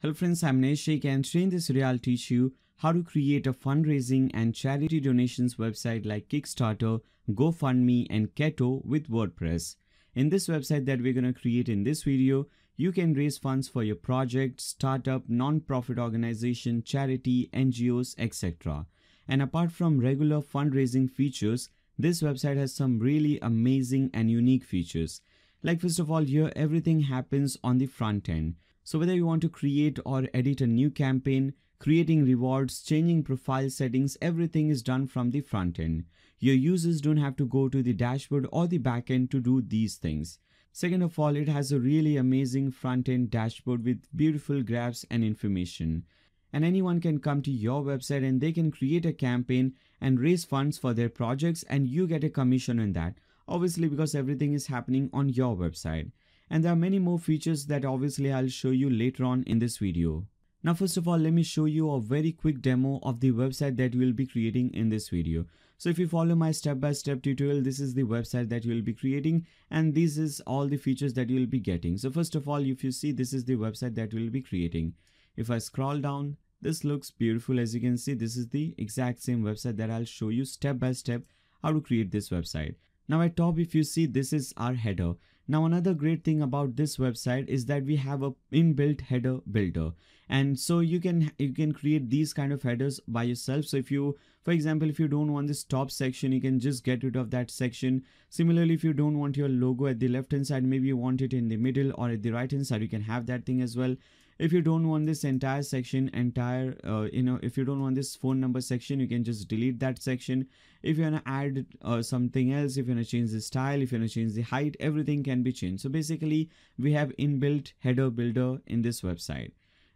Hello friends, I'm Neshik and today in this video I'll teach you how to create a fundraising and charity donations website like Kickstarter, GoFundMe and Keto with WordPress. In this website that we're going to create in this video, you can raise funds for your project, startup, non-profit organization, charity, NGOs, etc. And apart from regular fundraising features, this website has some really amazing and unique features. Like first of all, here everything happens on the front end. So whether you want to create or edit a new campaign, creating rewards, changing profile settings, everything is done from the front end. Your users don't have to go to the dashboard or the back end to do these things. Second of all, it has a really amazing front end dashboard with beautiful graphs and information. And anyone can come to your website and they can create a campaign and raise funds for their projects and you get a commission on that. Obviously because everything is happening on your website. And there are many more features that obviously I'll show you later on in this video. Now first of all, let me show you a very quick demo of the website that we'll be creating in this video. So if you follow my step-by-step tutorial, this is the website that you will be creating and this is all the features that you will be getting. So first of all, if you see, this is the website that we'll be creating. If I scroll down, this looks beautiful. As you can see, this is the exact same website that I'll show you step-by-step how to create this website. Now at top, if you see, this is our header. Now another great thing about this website is that we have a inbuilt header builder, and so you can create these kind of headers by yourself. So if you, for example, if you don't want this top section, you can just get rid of that section. Similarly, if you don't want your logo at the left hand side, maybe you want it in the middle or at the right hand side, you can have that thing as well. If you don't want this entire section, if you don't want this phone number section, you can just delete that section. If you want to add something else, if you want to change the style, if you want to change the height, everything can be changed. So basically, we have inbuilt header builder in this website.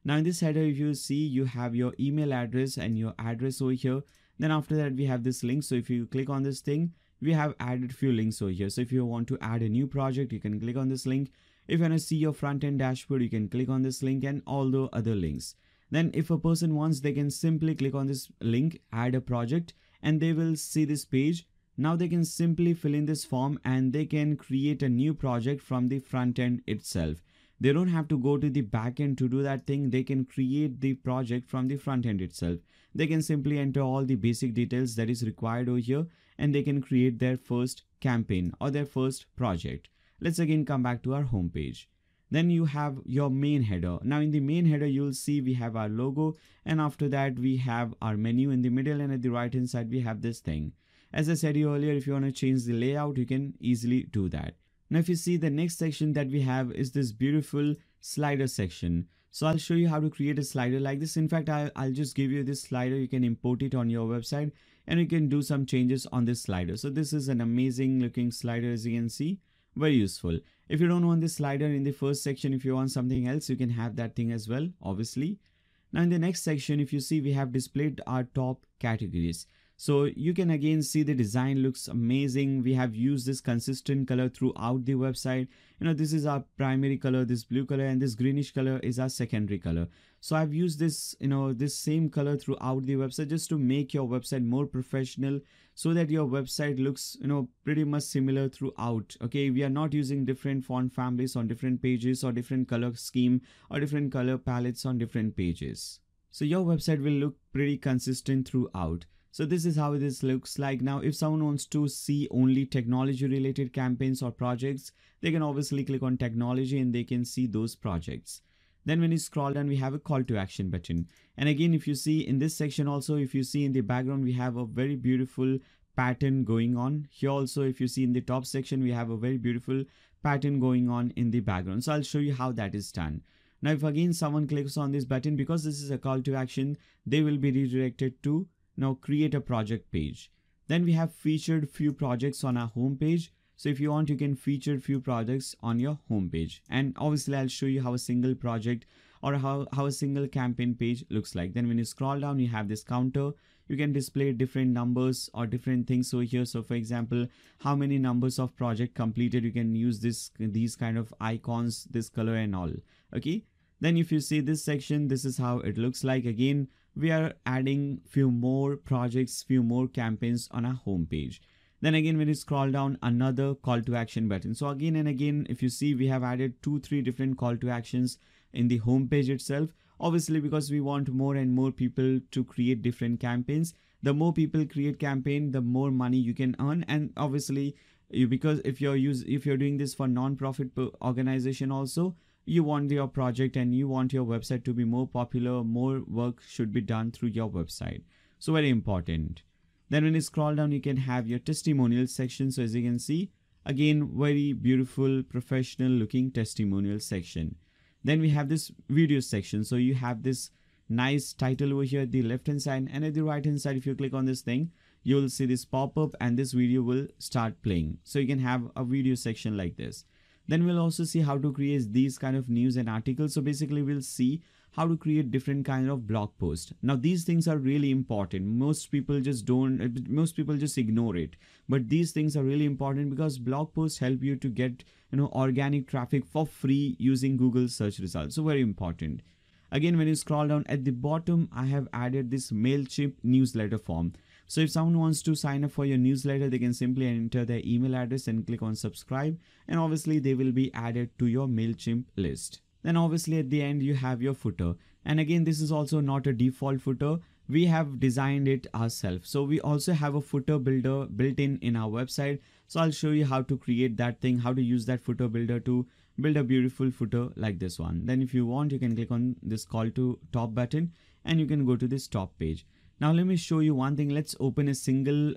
Now in this header, if you see, you have your email address and your address over here. Then after that, we have this link. So if you click on this thing, we have added few links over here. So if you want to add a new project, you can click on this link. If you want to see your front end dashboard, you can click on this link and all the other links. Then if a person wants, they can simply click on this link, add a project, and they will see this page. Now they can simply fill in this form and they can create a new project from the front end itself. They don't have to go to the back end to do that thing. They can create the project from the front end itself. They can simply enter all the basic details that is required over here and they can create their first campaign or their first project. Let's again come back to our home page. Then you have your main header. Now in the main header, you'll see we have our logo and after that we have our menu in the middle and at the right hand side we have this thing. As I said earlier, if you want to change the layout, you can easily do that. Now if you see, the next section that we have is this beautiful slider section. So I'll show you how to create a slider like this. In fact, I'll just give you this slider. You can import it on your website and you can do some changes on this slider. So this is an amazing looking slider, as you can see. Very useful. If you don't want this slider in the first section, if you want something else, you can have that thing as well, obviously. Now in the next section, if you see, we have displayed our top categories. So you can again see the design looks amazing. We have used this consistent color throughout the website. This is our primary color, this blue color, and this greenish color is our secondary color. So I've used this, this same color throughout the website just to make your website more professional so that your website looks, pretty much similar throughout. Okay, we are not using different font families on different pages or different color scheme or different color palettes on different pages. So your website will look pretty consistent throughout. So this is how this looks like. Now, if someone wants to see only technology related campaigns or projects, they can obviously click on technology and they can see those projects. Then when you scroll down, we have a call to action button. And again, if you see in this section also, if you see in the background, we have a very beautiful pattern going on. Here also, if you see in the top section, we have a very beautiful pattern going on in the background. So I'll show you how that is done. Now, if again someone clicks on this button, because this is a call to action, they will be redirected to now create a project page. Then we have featured few projects on our home page. So if you want, you can feature few projects on your home page. And obviously I'll show you how a single project or how a single campaign page looks like. Then when you scroll down, you have this counter. You can display different numbers or different things over here. So for example, how many numbers of project completed, you can use these kind of icons, this color and all. Okay. Then if you see this section, this is how it looks like. Again, we are adding few more projects, few more campaigns on our home page. Then again, when you scroll down, another call to action button. So again and again, if you see, we have added 2-3 different call to actions. in the homepage itself. Obviously, because we want more and more people to create different campaigns. The more people create campaign, the more money you can earn. And obviously, because if you're doing this for non-profit organization also, you want your project and you want your website to be more popular, more work should be done through your website. So very important. Then when you scroll down, you can have your testimonial section. So as you can see, again, very beautiful, professional looking testimonial section. Then we have this video section. So you have this nice title over here at the left hand side, and at the right hand side, if you click on this thing, you will see this pop-up and this video will start playing. So you can have a video section like this. Then we'll also see how to create these kind of news and articles. So basically we'll see how to create different kind of blog posts. Now these things are really important. Most people just ignore it. But these things are really important because blog posts help you to get, organic traffic for free using Google search results. So very important. Again, when you scroll down at the bottom, I have added this MailChimp newsletter form. So if someone wants to sign up for your newsletter, they can simply enter their email address and click on subscribe. And obviously they will be added to your MailChimp list. Then obviously at the end, you have your footer. And again, this is also not a default footer. We have designed it ourselves. So we also have a footer builder built in our website. So I'll show you how to create that thing, how to use that footer builder to build a beautiful footer like this one. Then if you want, you can click on this call to top button and you can go to this top page. Now let me show you one thing. Let's open a single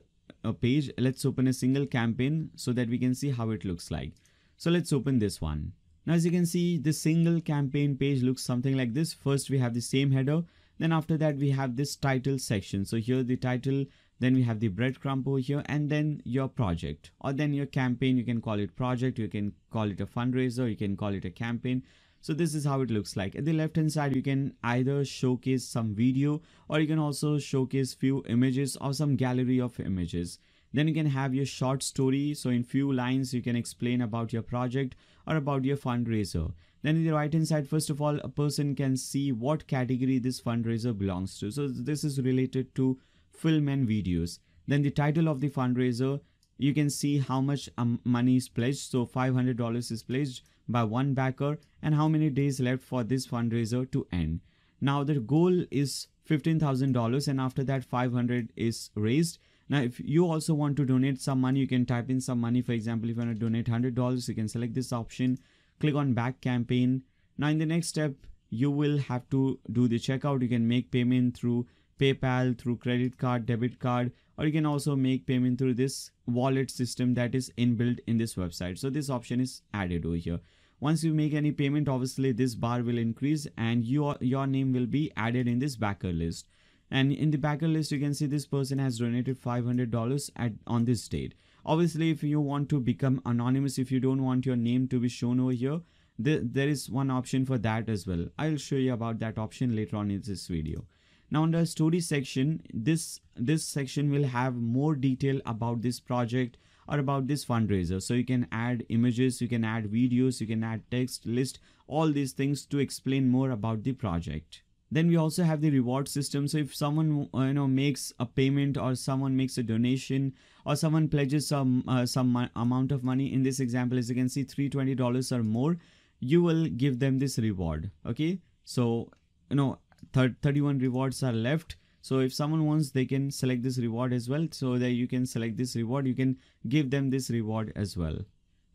page. Let's open a single campaign so that we can see how it looks like. So let's open this one. Now as you can see, the single campaign page looks something like this. First we have the same header. Then after that we have this title section. So here the title, then we have the breadcrumb over here, and then your project or then your campaign. You can call it project, you can call it a fundraiser, you can call it a campaign. So this is how it looks like. At the left hand side, you can either showcase some video or you can also showcase few images or some gallery of images. Then you can have your short story. So in few lines, you can explain about your project or about your fundraiser. Then in the right hand side, first of all, a person can see what category this fundraiser belongs to. So this is related to film and videos. Then the title of the fundraiser, you can see how much money is pledged. So $500 is pledged by one backer and how many days left for this fundraiser to end. Now the goal is $15,000 and after that 500 is raised. Now if you also want to donate some money, you can type in some money. For example, if you want to donate $100, you can select this option, click on back campaign. Now in the next step, you will have to do the checkout. You can make payment through PayPal, through credit card, debit card, or you can also make payment through this wallet system that is inbuilt in this website. So this option is added over here. Once you make any payment, obviously this bar will increase and your name will be added in this backer list. And in the backer list, you can see this person has donated $500 on this date. Obviously, if you want to become anonymous, if you don't want your name to be shown over here, there is one option for that as well. I'll show you about that option later on in this video. Now in the story section, this section will have more detail about this project or about this fundraiser. So you can add images, you can add videos, you can add text, list, all these things to explain more about the project. Then we also have the reward system. So if someone makes a payment or someone makes a donation or someone pledges some amount of money, in this example, as you can see, $320 or more, you will give them this reward. Okay, so 31 rewards are left. So if someone wants, they can select this reward as well. So that you can select this reward, you can give them this reward as well.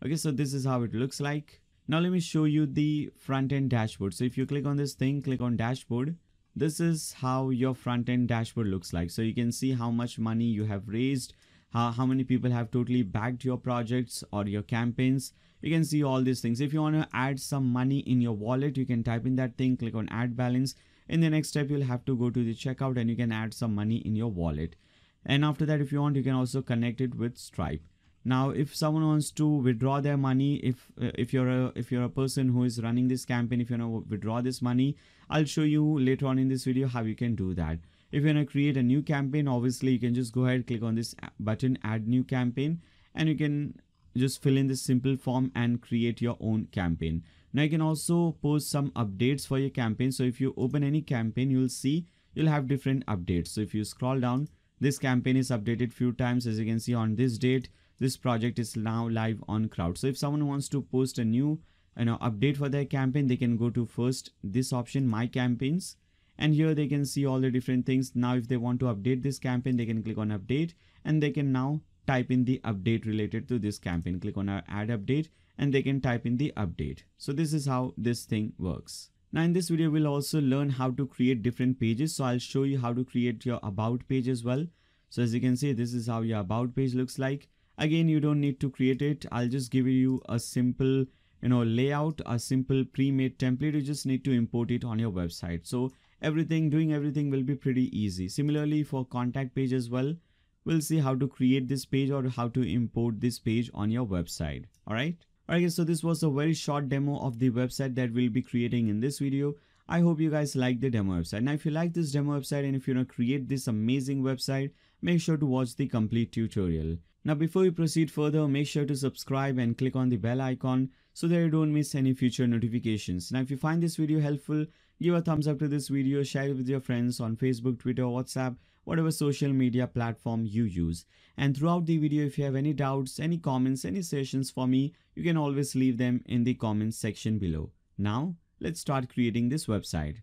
Okay, so this is how it looks like. Now let me show you the front end dashboard. So if you click on this thing, click on dashboard. This is how your front end dashboard looks like. So you can see how much money you have raised, how many people have totally backed your projects or your campaigns. You can see all these things. If you want to add some money in your wallet, you can type in that thing, click on add balance. In the next step, you'll have to go to the checkout and you can add some money in your wallet. And after that, if you want, you can also connect it with Stripe. Now, if someone wants to withdraw their money, if you're a person who is running this campaign, if you want to withdraw this money, I'll show you later on in this video how you can do that. If you want to create a new campaign, obviously you can just go ahead, click on this button, add new campaign, and you can just fill in this simple form and create your own campaign. Now you can also post some updates for your campaign. So if you open any campaign, you'll have different updates. So if you scroll down, this campaign is updated few times. As you can see on this date, this project is now live on Crowd. So if someone wants to post a new update for their campaign, they can go to first this option, my campaigns, and here they can see all the different things. Now if they want to update this campaign, they can click on update, and they can now type in the update related to this campaign. Click on add update, and they can type in the update. So this is how this thing works. Now in this video, we'll also learn how to create different pages. So I'll show you how to create your about page as well. So as you can see, this is how your about page looks like. Again, you don't need to create it. I'll just give you a simple layout, a simple pre-made template. You just need to import it on your website. So doing everything will be pretty easy. Similarly for contact page as well, we'll see how to create this page or how to import this page on your website. Alright, so this was a very short demo of the website that we'll be creating in this video. I hope you guys like the demo website. Now if you like this demo website and if you want to create this amazing website, make sure to watch the complete tutorial. Now before we proceed further, make sure to subscribe and click on the bell icon so that you don't miss any future notifications. Now if you find this video helpful, give a thumbs up to this video, share it with your friends on Facebook, Twitter, WhatsApp, whatever social media platform you use. And throughout the video, if you have any doubts, any comments, any suggestions for me, you can always leave them in the comments section below. Now let's start creating this website.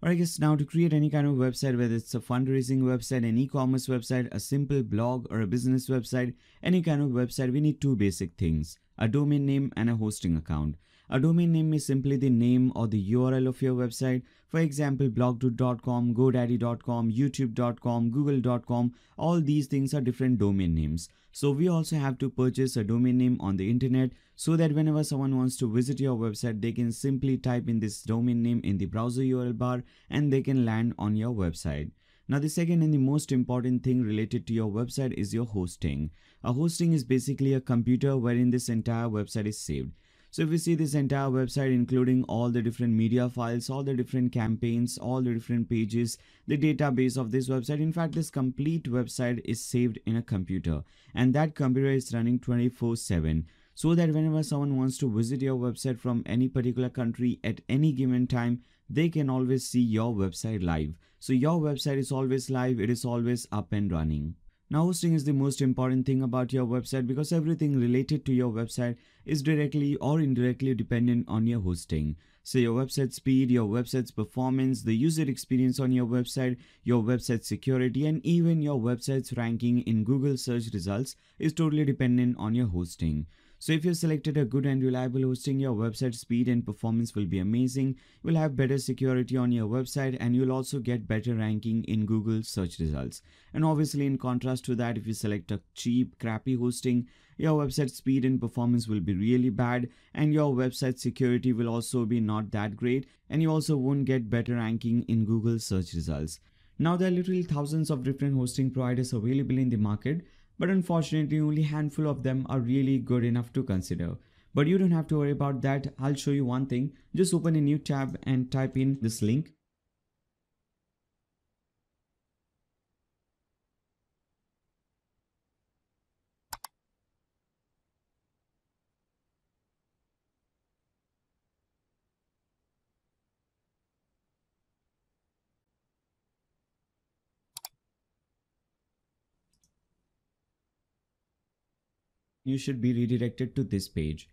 Alright guys, now to create any kind of website, whether it's a fundraising website, an e-commerce website, a simple blog or a business website, any kind of website, we need two basic things: a domain name and a hosting account. A domain name is simply the name or the URL of your website. For example, blogdoot.com, godaddy.com, youtube.com, google.com, all these things are different domain names. So we also have to purchase a domain name on the internet so that whenever someone wants to visit your website, they can simply type in this domain name in the browser URL bar and they can land on your website. Now the second and the most important thing related to your website is your hosting. A hosting is basically a computer wherein this entire website is saved. So if we see this entire website, including all the different media files, all the different campaigns, all the different pages, the database of this website, in fact, this complete website is saved in a computer, and that computer is running 24/7. So that whenever someone wants to visit your website from any particular country at any given time, they can always see your website live. So your website is always live, it is always up and running. Now hosting is the most important thing about your website because everything related to your website is directly or indirectly dependent on your hosting. So your website speed, your website's performance, the user experience on your website, your website security, and even your website's ranking in Google search results is totally dependent on your hosting. So if you selected a good and reliable hosting, your website speed and performance will be amazing. You will have better security on your website and you'll also get better ranking in Google search results. And obviously in contrast to that, if you select a cheap, crappy hosting, your website speed and performance will be really bad and your website security will also be not that great, and you also won't get better ranking in Google search results. Now there are literally thousands of different hosting providers available in the market, but unfortunately only a handful of them are really good enough to consider. But you don't have to worry about that. I'll show you one thing. Just open a new tab and type in this link. You should be redirected to this page.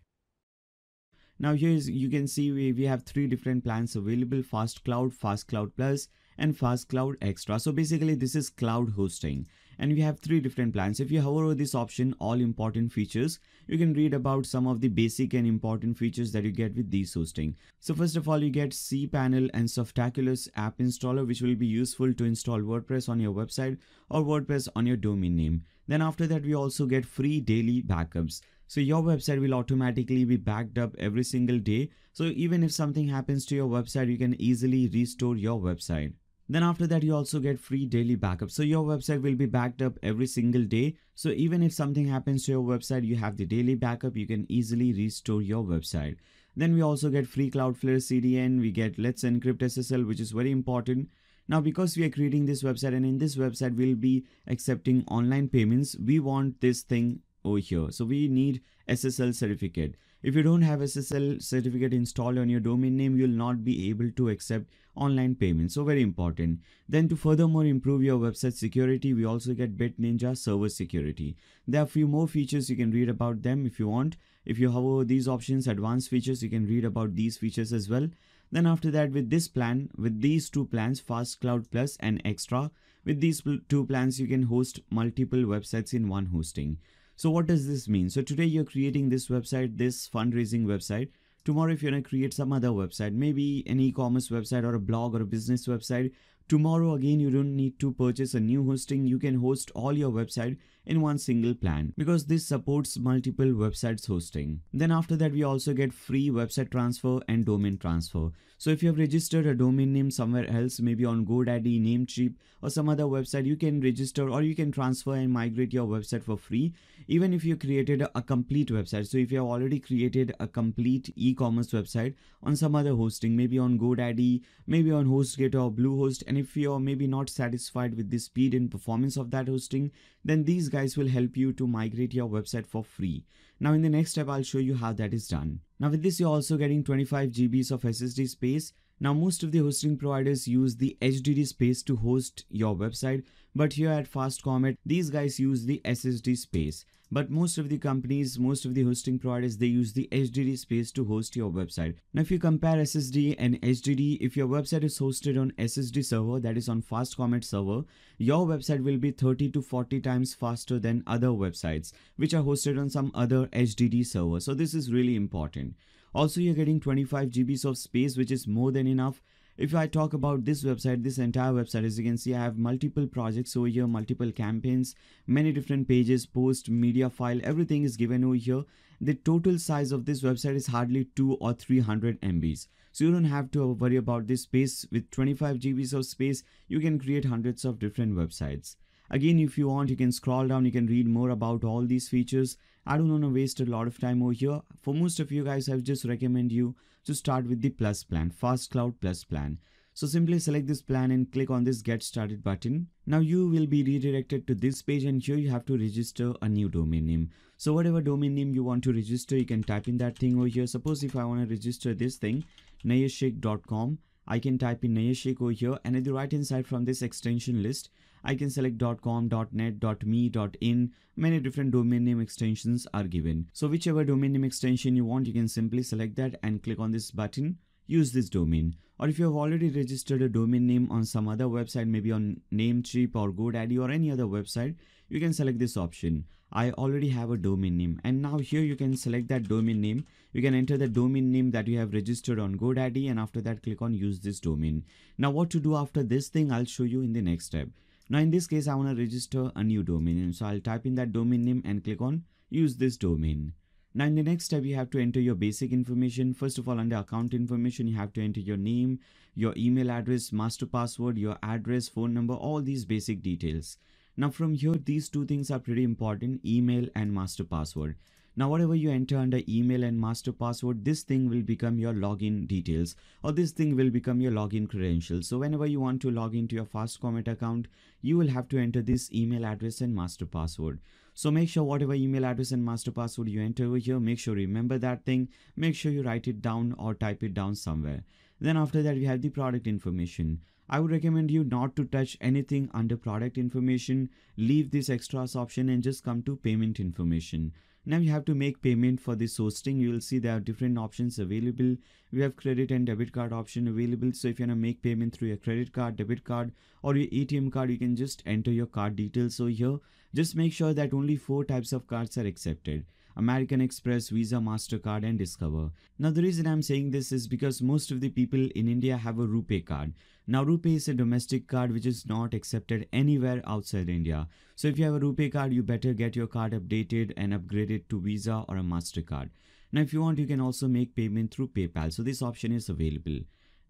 Now here you can see we have three different plans available: Fast Cloud, Fast Cloud Plus, and Fast Cloud Extra. So basically this is cloud hosting and we have three different plans. If you hover over this option, all important features, you can read about some of the basic and important features that you get with these hosting. So first of all, you get cPanel and Softaculous app installer, which will be useful to install WordPress on your website or WordPress on your domain name. Then after that, we also get free daily backups. So your website will automatically be backed up every single day. So even if something happens to your website, you can easily restore your website. Then after that, you also get free daily backup. So your website will be backed up every single day. So even if something happens to your website, you have the daily backup, you can easily restore your website. Then we also get free Cloudflare CDN. We get Let's Encrypt SSL, which is very important. Now, because we are creating this website and in this website, we'll be accepting online payments, we want this thing over here. So we need SSL certificate. If you don't have SSL certificate installed on your domain name, you will not be able to accept online payments. So very important. Then to furthermore improve your website security, we also get BitNinja server security. There are a few more features, you can read about them if you want. If you hover these options, advanced features, you can read about these features as well. Then after that, with this plan, with these two plans, Fast Cloud Plus and Extra, with these two plans, you can host multiple websites in one hosting. So what does this mean? So today you're creating this website, this fundraising website. Tomorrow, if you're going to create some other website, maybe an e-commerce website or a blog or a business website, tomorrow again, you don't need to purchase a new hosting. You can host all your website in one single plan because this supports multiple websites hosting. Then after that, we also get free website transfer and domain transfer. So if you have registered a domain name somewhere else, maybe on GoDaddy, Namecheap or some other website, you can register or you can transfer and migrate your website for free. Even if you created a complete website. So if you have already created a complete e-commerce website on some other hosting, maybe on GoDaddy, maybe on HostGator or Bluehost, and if you're maybe not satisfied with the speed and performance of that hosting, then these guys will help you to migrate your website for free. Now in the next step, I'll show you how that is done. Now with this, you're also getting 25 GBs of SSD space. Now most of the hosting providers use the HDD space to host your website, but here at Fast Comet, these guys use the SSD space. But most of the companies, most of the hosting providers, they use the HDD space to host your website. Now if you compare SSD and HDD, if your website is hosted on SSD server, that is on Fast Comet server, your website will be 30 to 40 times faster than other websites which are hosted on some other HDD server. So this is really important. Also, you're getting 25 GBs of space, which is more than enough. If I talk about this website, this entire website, as you can see, I have multiple projects over here, multiple campaigns, many different pages, post, media file, everything is given over here. The total size of this website is hardly 200 or 300 MBs. So you don't have to worry about this space. With 25 GBs of space, you can create hundreds of different websites. Again, if you want, you can scroll down, you can read more about all these features. I don't want to waste a lot of time over here. For most of you guys, I would just recommend you to start with the Plus plan, Fast Cloud Plus plan. So simply select this plan and click on this Get Started button. Now you will be redirected to this page, and here you have to register a new domain name. So whatever domain name you want to register, you can type in that thing over here. Suppose if I want to register this thing, nayashik.com, I can type in Nayashik over here, and at the right hand side from this extension list, I can select .com, .net, .me, .in. Many different domain name extensions are given. So whichever domain name extension you want, you can simply select that and click on this button, use this domain. Or if you have already registered a domain name on some other website, maybe on Namecheap or GoDaddy or any other website, you can select this option. I already have a domain name, and now here you can select that domain name. You can enter the domain name that you have registered on GoDaddy, and after that click on use this domain. Now what to do after this thing, I'll show you in the next step. Now in this case, I want to register a new domain name. So I'll type in that domain name and click on use this domain. Now in the next step, you have to enter your basic information. First of all, under account information, you have to enter your name, your email address, master password, your address, phone number, all these basic details. Now from here, these two things are pretty important, email and master password. Now whatever you enter under email and master password, this thing will become your login details, or this thing will become your login credentials. So whenever you want to log into your Fast Comet account, you will have to enter this email address and master password. So make sure whatever email address and master password you enter over here, make sure you remember that thing. Make sure you write it down or type it down somewhere. Then after that, we have the product information. I would recommend you not to touch anything under product information. Leave this extras option and just come to payment information. Now you have to make payment for this hosting. You will see there are different options available. We have credit and debit card option available. So if you want to make payment through your credit card, debit card, or your ATM card, you can just enter your card details. So here, just make sure that only 4 types of cards are accepted: American Express, Visa, MasterCard, and Discover. Now the reason I'm saying this is because most of the people in India have a RuPay card. Now RuPay is a domestic card which is not accepted anywhere outside India. So if you have a RuPay card, you better get your card updated and upgraded to Visa or a MasterCard. Now if you want, you can also make payment through PayPal. So this option is available.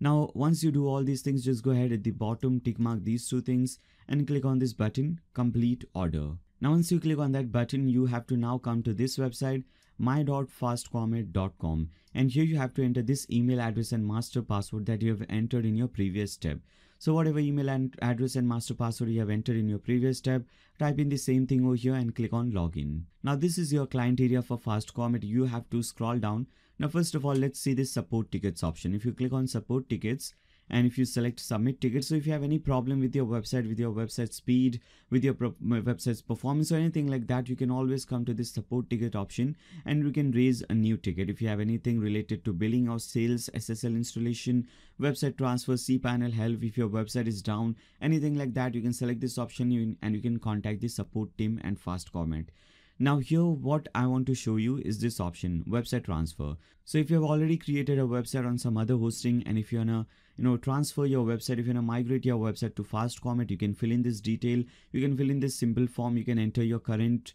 Now once you do all these things, just go ahead at the bottom, tick mark these 2 things and click on this button, complete order. Now once you click on that button, you have to now come to this website, my.fastcomet.com, and here you have to enter this email address and master password that you have entered in your previous step. So whatever email address and master password you have entered in your previous step, type in the same thing over here and click on login. Now this is your client area for Fast Comet. You have to scroll down. Now first of all, let's see this support tickets option. If you click on support tickets and if you select submit ticket, so if you have any problem with your website speed, with your website's performance or anything like that, you can always come to this support ticket option and you can raise a new ticket. If you have anything related to billing or sales, SSL installation, website transfer, cPanel help, if your website is down, anything like that, you can select this option and you can contact the support team and fast comment. Now here what I want to show you is this option, website transfer. So if you have already created a website on some other hosting, and if you want to transfer your website, if you want to migrate your website to fast comment, you can fill in this detail, you can fill in this simple form, you can enter your current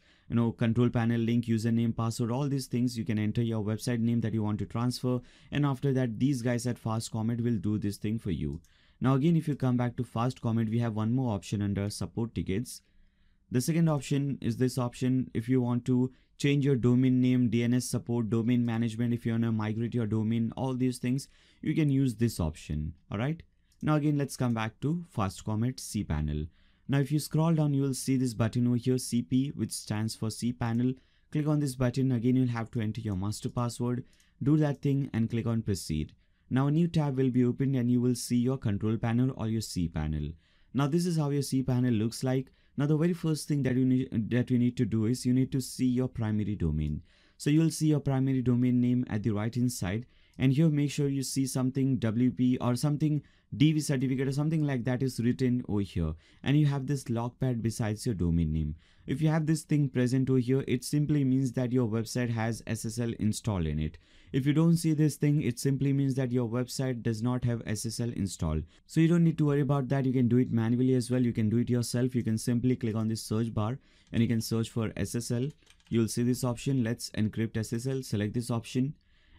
control panel link, username, password, all these things. You can enter your website name that you want to transfer, and after that these guys at fast comment will do this thing for you. Now again, if you come back to fast comment, we have one more option under support tickets. The second option is this option. If you want to change your domain name, DNS support, domain management, if you want to migrate your domain, all these things, you can use this option. All right. Now again, let's come back to fast comment cPanel. Now if you scroll down, you will see this button over here, CP, which stands for cPanel. Click on this button. Again, you'll have to enter your master password. Do that thing and click on proceed. Now a new tab will be opened and you will see your control panel or your cPanel. Now this is how your cPanel looks like. Now the very first thing that you need to do is you need to see your primary domain. So you will see your primary domain name at the right hand side, and here make sure you see something WP or something DV certificate or something like that is written over here, and you have this logpad besides your domain name. If you have this thing present over here, it simply means that your website has SSL installed in it. If you don't see this thing, it simply means that your website does not have SSL installed. So you don't need to worry about that. You can do it manually as well. You can do it yourself. You can simply click on this search bar and you can search for SSL. You'll see this option, let's encrypt SSL. Select this option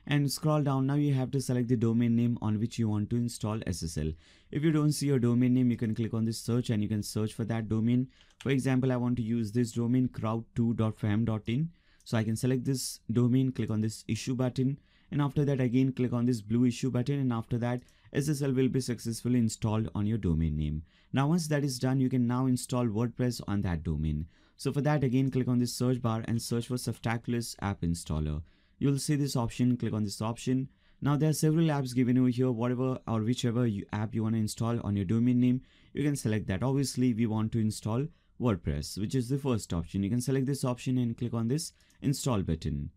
and scroll down. Now you have to select the domain name on which you want to install SSL. If you don't see your domain name, you can click on this search and you can search for that domain. For example, I want to use this domain crowd2.fam.in. So I can select this domain, click on this issue button, and after that again click on this blue issue button, and after that SSL will be successfully installed on your domain name. Now once that is done, you can now install WordPress on that domain. So for that, again click on this search bar and search for Softaculous app installer. You'll see this option, click on this option. Now there are several apps given over here, whatever or whichever app you want to install on your domain name, you can select that. Obviously we want to install WordPress, which is the first option. You can select this option and click on this install button.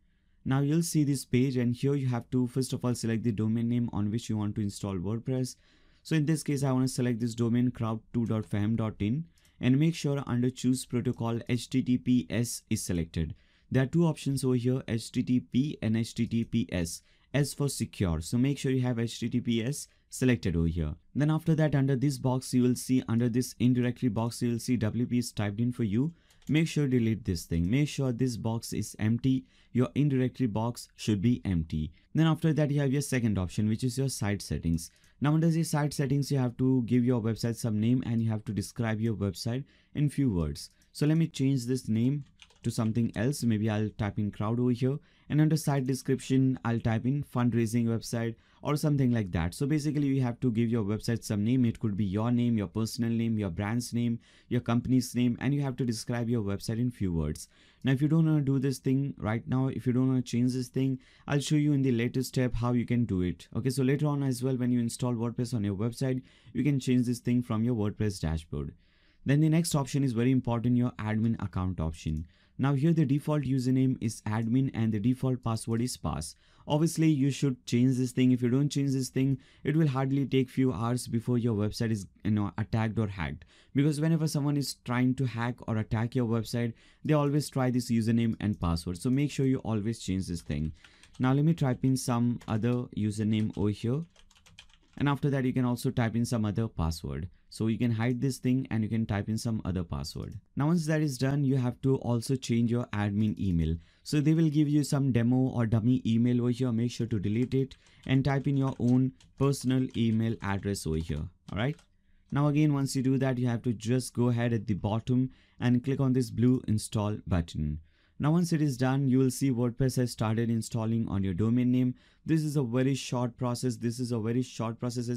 Now you'll see this page, and here you have to first of all select the domain name on which you want to install WordPress. So in this case, I want to select this domain crowd2.fam.in and make sure under choose protocol HTTPS is selected. There are two options over here, HTTP and HTTPS. S for secure, so make sure you have HTTPS selected over here. Then after that, under this box you will see, under this indirectory box you will see WP is typed in for you. Make sure delete this thing. Make sure this box is empty. Your indirectory box should be empty. Then after that you have your second option, which is your site settings. Now under the site settings, you have to give your website some name and you have to describe your website in few words. So let me change this name to something else. Maybe I'll type in crowd over here, and under site description I'll type in fundraising website or something like that. So basically you have to give your website some name. It could be your name, your personal name, your brand's name, your company's name, and you have to describe your website in few words. Now if you don't want to do this thing right now, if you don't want to change this thing, I'll show you in the latest step how you can do it. Okay, so later on as well, when you install WordPress on your website, you can change this thing from your WordPress dashboard. Then the next option is very important, your admin account option. Now here the default username is admin and the default password is pass. Obviously you should change this thing. If you don't change this thing, it will hardly take few hours before your website is attacked or hacked. Because whenever someone is trying to hack or attack your website, they always try this username and password. So make sure you always change this thing. Now let me type in some other username over here. And after that you can also type in some other password. So you can hide this thing and you can type in some other password. Now once that is done, you have to also change your admin email. So they will give you some demo or dummy email over here. Make sure to delete it and type in your own personal email address over here. Alright. Now again, once you do that, you have to just go ahead at the bottom and click on this blue install button. Now once it is done, you will see WordPress has started installing on your domain name. This is a very short process. As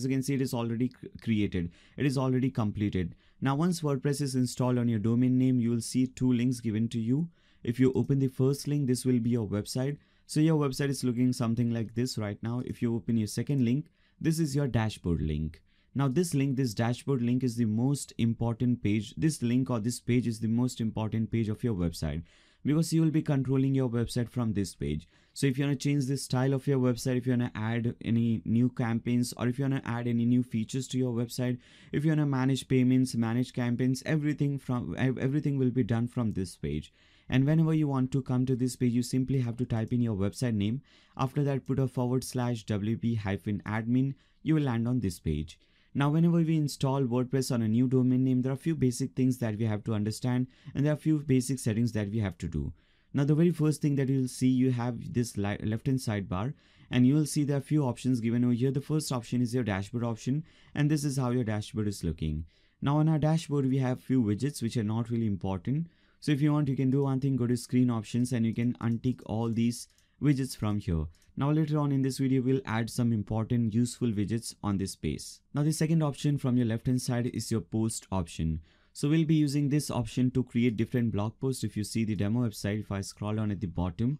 you can see, it is already created. It is already completed. Now once WordPress is installed on your domain name, you will see two links given to you. If you open the first link, this will be your website. So your website is looking something like this right now. If you open your second link, this is your dashboard link. Now this link, this dashboard link, is the most important page. This link or this page is the most important page of your website, because you will be controlling your website from this page. So if you want to change the style of your website, if you want to add any new campaigns, or if you want to add any new features to your website, if you want to manage payments, manage campaigns, everything will be done from this page. And whenever you want to come to this page, you simply have to type in your website name. After that, put a /wp-admin. You will land on this page. Now, whenever we install WordPress on a new domain name, there are a few basic things that we have to understand, and there are a few basic settings that we have to do. Now, the very first thing that you will see, you have this left-hand sidebar, and you will see there are a few options given over here. The first option is your dashboard option, and this is how your dashboard is looking. Now, on our dashboard, we have few widgets which are not really important. So if you want, you can do one thing, go to screen options, and you can untick all these widgets from here. Now later on in this video, we'll add some important useful widgets on this page. Now the second option from your left hand side is your post option. So we'll be using this option to create different blog posts. If you see the demo website, if I scroll down at the bottom,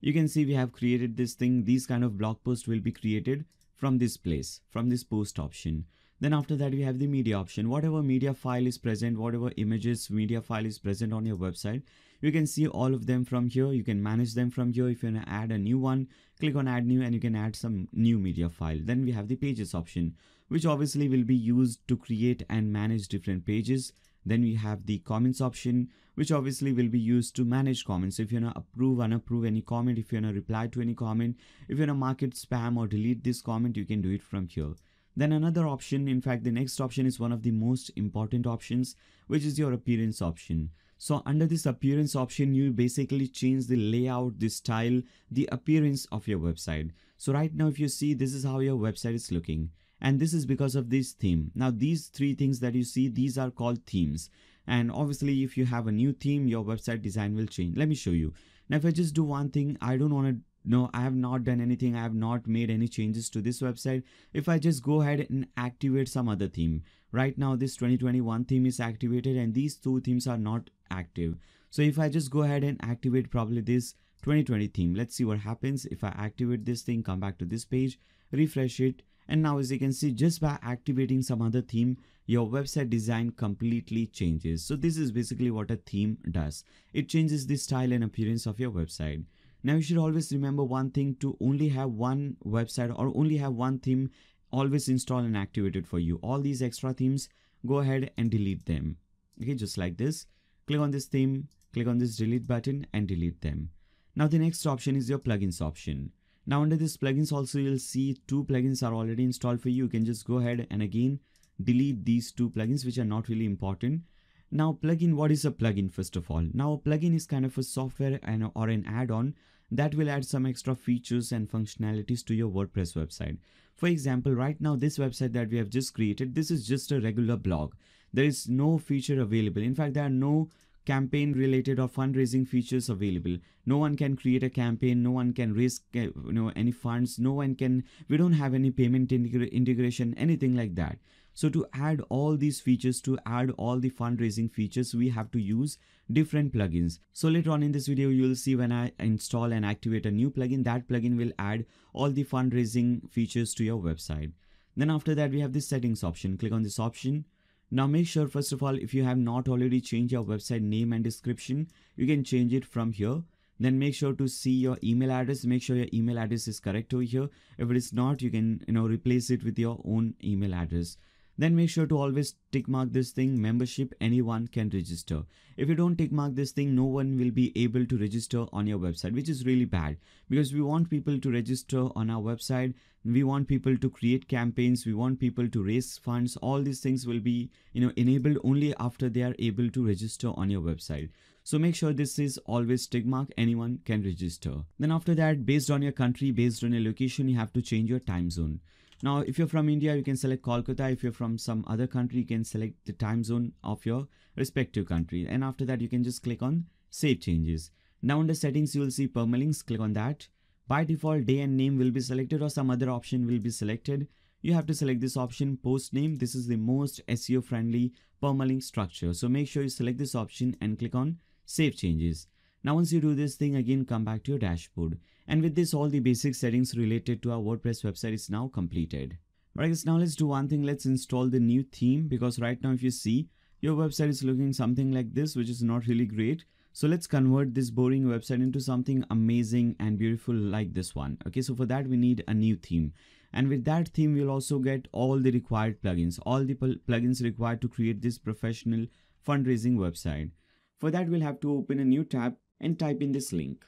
you can see we have created this thing. These kind of blog posts will be created from this place, from this post option. Then after that, we have the media option. Whatever media file is present, whatever images, media file is present on your website, you can see all of them from here. You can manage them from here. If you want to add a new one, click on add new and you can add some new media file. Then we have the pages option, which obviously will be used to create and manage different pages. Then we have the comments option, which obviously will be used to manage comments. So if you want to approve, unapprove any comment, if you want to reply to any comment, if you want to mark it spam or delete this comment, you can do it from here. Then another option, in fact, the next option is one of the most important options, which is your appearance option. So under this appearance option, you basically change the layout, the style, the appearance of your website. So right now, if you see, this is how your website is looking. And this is because of this theme. Now, these three things that you see, these are called themes. And obviously, if you have a new theme, your website design will change. Let me show you. Now, if I just do one thing, I don't want to no, I have not done anything. I have not made any changes to this website. If I just go ahead and activate some other theme, right now this 2021 theme is activated and these two themes are not active. So if I just go ahead and activate probably this 2020 theme, let's see what happens. If I activate this thing, come back to this page, refresh it. And now as you can see, just by activating some other theme, your website design completely changes. So this is basically what a theme does. It changes the style and appearance of your website. Now you should always remember one thing, to only have one website or only have one theme always installed and activated for you. All these extra themes, go ahead and delete them. Okay, just like this. Click on this theme, click on this delete button and delete them. Now the next option is your plugins option. Now under this plugins also, you'll see two plugins are already installed for you. You can just go ahead and again delete these two plugins which are not really important. Now plugin, what is a plugin first of all? Now a plugin is kind of a software or an add-on that will add some extra features and functionalities to your WordPress website. For example, right now this website that we have just created, this is just a regular blog. There is no feature available. In fact, there are no campaign related or fundraising features available. No one can create a campaign, no one can raise any funds, we don't have any payment integration, anything like that. So to add all these features, to add all the fundraising features, we have to use different plugins. So later on in this video, you will see when I install and activate a new plugin, that plugin will add all the fundraising features to your website. Then after that, we have this settings option. Click on this option. Now make sure, first of all, if you have not already changed your website name and description, you can change it from here. Then make sure to see your email address. Make sure your email address is correct over here. If it is not, you can replace it with your own email address. Then make sure to always tick mark this thing, membership, anyone can register. If you don't tick mark this thing, no one will be able to register on your website, which is really bad, because we want people to register on our website. We want people to create campaigns. We want people to raise funds. All these things will be enabled only after they are able to register on your website. So make sure this is always tick mark, anyone can register. Then after that, based on your country, based on your location, you have to change your time zone. Now, if you're from India, you can select Kolkata. If you're from some other country, you can select the time zone of your respective country. And after that, you can just click on Save Changes. Now, under Settings, you will see Permalinks. Click on that. By default, day and name will be selected or some other option will be selected. You have to select this option, Post Name. This is the most SEO friendly permalink structure. So make sure you select this option and click on Save Changes. Now, once you do this thing, again, come back to your dashboard. And with this, all the basic settings related to our WordPress website is now completed. Right guys, now let's do one thing. Let's install the new theme, because right now if you see, your website is looking something like this, which is not really great. So let's convert this boring website into something amazing and beautiful like this one. Okay, so for that we need a new theme. And with that theme, we'll also get all the required plugins, all the plugins required to create this professional fundraising website. For that, we'll have to open a new tab and type in this link.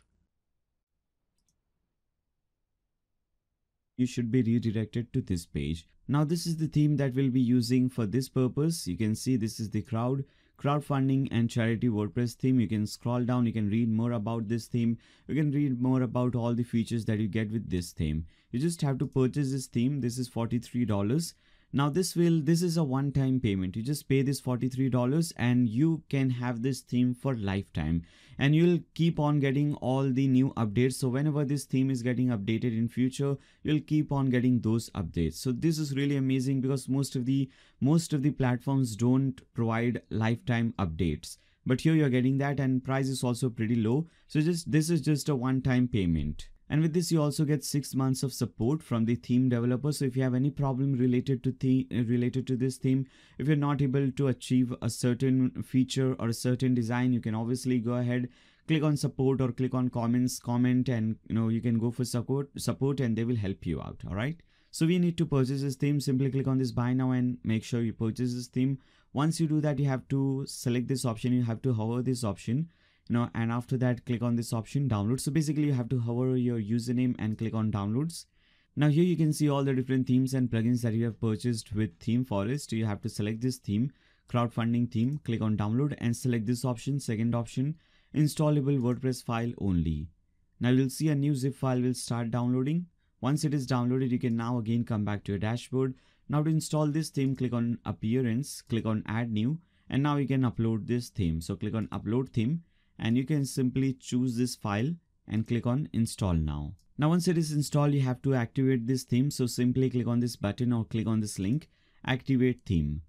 You should be redirected to this page. Now this is the theme that we'll be using for this purpose. You can see this is the crowdfunding and charity WordPress theme. You can scroll down, you can read more about this theme. You can read more about all the features that you get with this theme. You just have to purchase this theme. This is $43. Now this is a one-time payment. You just pay this $43 and you can have this theme for lifetime, and you'll keep on getting all the new updates. So whenever this theme is getting updated in future, you'll keep on getting those updates. So this is really amazing, because most of the platforms don't provide lifetime updates, but here you're getting that, and price is also pretty low. So this is just a one-time payment. And with this, you also get 6 months of support from the theme developer. So if you have any problem related to this theme, if you're not able to achieve a certain feature or a certain design, you can obviously go ahead, click on support or click on comment, and you can go for support and they will help you out. All right. So we need to purchase this theme. Simply click on this buy now and make sure you purchase this theme. Once you do that, you have to select this option. You have to hover this option. And after that, click on this option, download. So basically you have to hover your username and click on downloads. Now here you can see all the different themes and plugins that you have purchased with Theme Forest. You have to select this theme, crowdfunding theme, click on download and select this option. Second option, installable WordPress file only. Now you'll see a new zip file will start downloading. Once it is downloaded, you can now again come back to your dashboard. Now to install this theme, click on appearance, click on add new, and now you can upload this theme. So click on upload theme, and you can simply choose this file and click on install now. Now once it is installed, you have to activate this theme. So simply click on this button or click on this link, activate theme.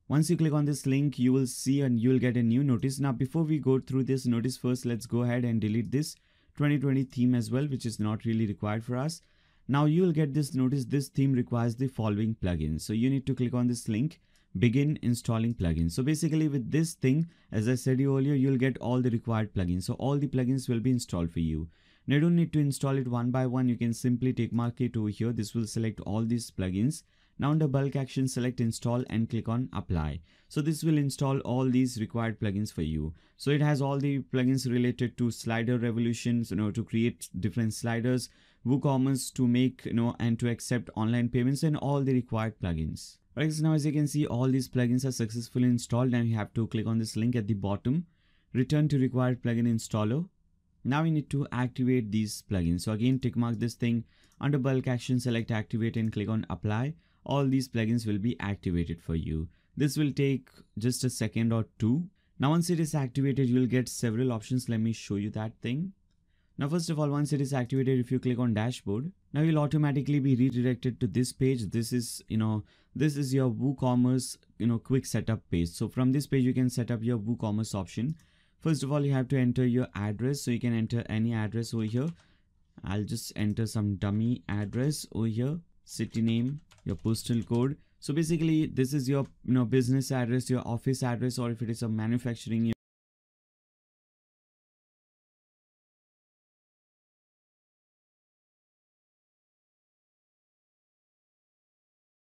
Once you click on this link, you will see and you'll get a new notice. Now before we go through this notice, first let's go ahead and delete this 2020 theme as well, which is not really required for us. Now you will get this notice, this theme requires the following plugins. So you need to click on this link, begin installing plugins. So basically with this thing, as I said earlier, you'll get all the required plugins. So all the plugins will be installed for you. Now you don't need to install it one by one. You can simply tick mark it over here. This will select all these plugins. Now under bulk action, select install and click on apply. So this will install all these required plugins for you. So it has all the plugins related to slider revolutions, to create different sliders, WooCommerce to make, and to accept online payments, and all the required plugins. Right, so now as you can see, all these plugins are successfully installed, and you have to click on this link at the bottom, return to required plugin installer. Now we need to activate these plugins. So again, tick mark this thing, under bulk action, select activate and click on apply. All these plugins will be activated for you. This will take just a second or two. Now once it is activated, you will get several options. Let me show you that thing. Now first of all, once it is activated, if you click on dashboard, now you'll automatically be redirected to this page. This is your WooCommerce quick setup page. So from this page you can set up your WooCommerce option. First of all, you have to enter your address. So you can enter any address over here. I'll just enter some dummy address over here, city name, your postal code. So basically this is your business address, your office address, or if it is a manufacturing